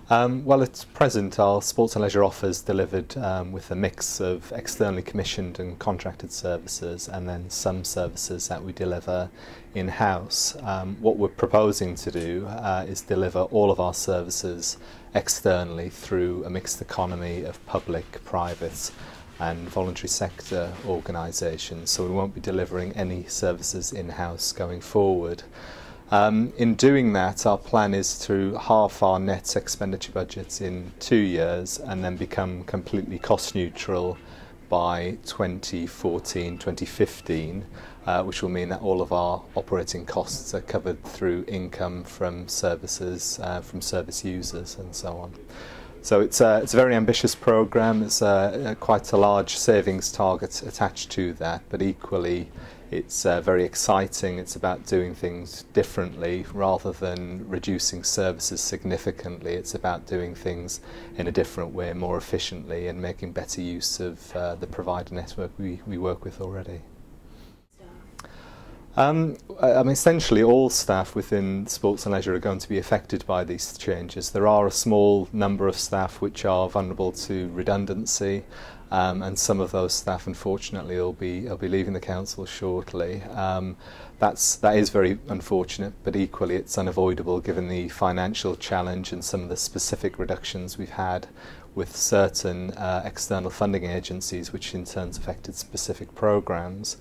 Well, at present, our sports and leisure offer is delivered with a mix of externally commissioned and contracted services, and then some services that we deliver in-house. What we're proposing to do is deliver all of our services externally through a mixed economy of public, private and voluntary sector organisations, so we won't be delivering any services in-house going forward. In doing that, our plan is to halve our net expenditure budgets in 2 years and then become completely cost neutral by 2014-2015, which will mean that all of our operating costs are covered through income from services, from service users and so on. So it's a very ambitious programme. It's quite a large savings target attached to that, but equally it's very exciting. It's about doing things differently rather than reducing services significantly. It's about doing things in a different way, more efficiently, and making better use of the provider network we work with already. I mean, essentially all staff within sports and leisure are going to be affected by these changes. There are a small number of staff which are vulnerable to redundancy, and some of those staff, unfortunately, will be leaving the council shortly. That is very unfortunate, but equally it's unavoidable given the financial challenge and some of the specific reductions we've had with certain external funding agencies, which in turn affected specific programmes.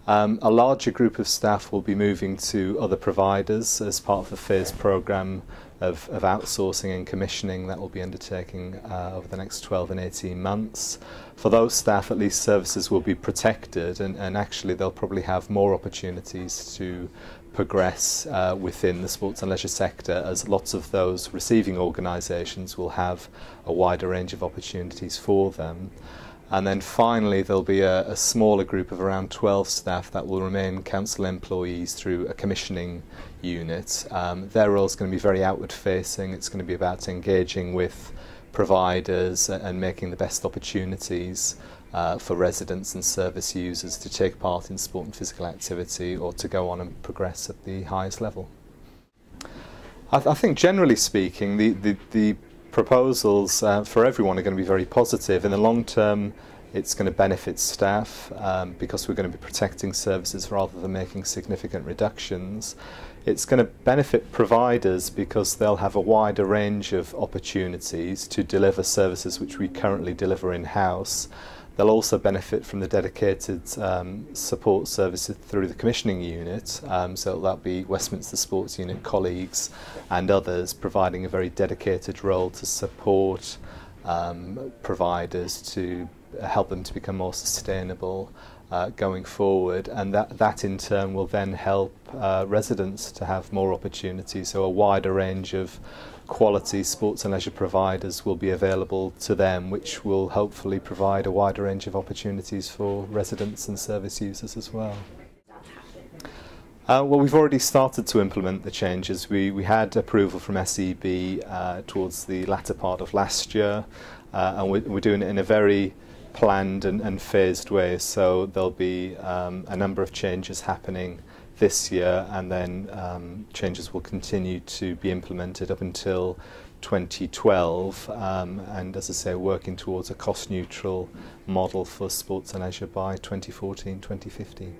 A larger group of staff will be moving to other providers as part of the phased programme of outsourcing and commissioning that will be undertaking over the next 12 and 18 months. For those staff, at least services will be protected, and actually they'll probably have more opportunities to progress within the sports and leisure sector, as lots of those receiving organisations will have a wider range of opportunities for them. And then finally there'll be a smaller group of around 12 staff that will remain council employees through a commissioning unit. Their role is going to be very outward facing. It's going to be about engaging with providers and making the best opportunities for residents and service users to take part in sport and physical activity or to go on and progress at the highest level. I think generally speaking the proposals for everyone are going to be very positive. In the long term, it's going to benefit staff because we're going to be protecting services rather than making significant reductions. It's going to benefit providers because they'll have a wider range of opportunities to deliver services which we currently deliver in-house. They'll also benefit from the dedicated support services through the commissioning unit, so that'll be Westminster Sports Unit colleagues and others providing a very dedicated role to support providers to help them to become more sustainable going forward, and that in turn will then help residents to have more opportunities, so a wider range of quality sports and leisure providers will be available to them, which will hopefully provide a wider range of opportunities for residents and service users as well. Well, we've already started to implement the changes. We had approval from SEB towards the latter part of last year, and we're doing it in a very planned and phased way, so there'll be a number of changes happening this year, and then changes will continue to be implemented up until 2012, and as I say, working towards a cost neutral model for sports and leisure by 2014-2015.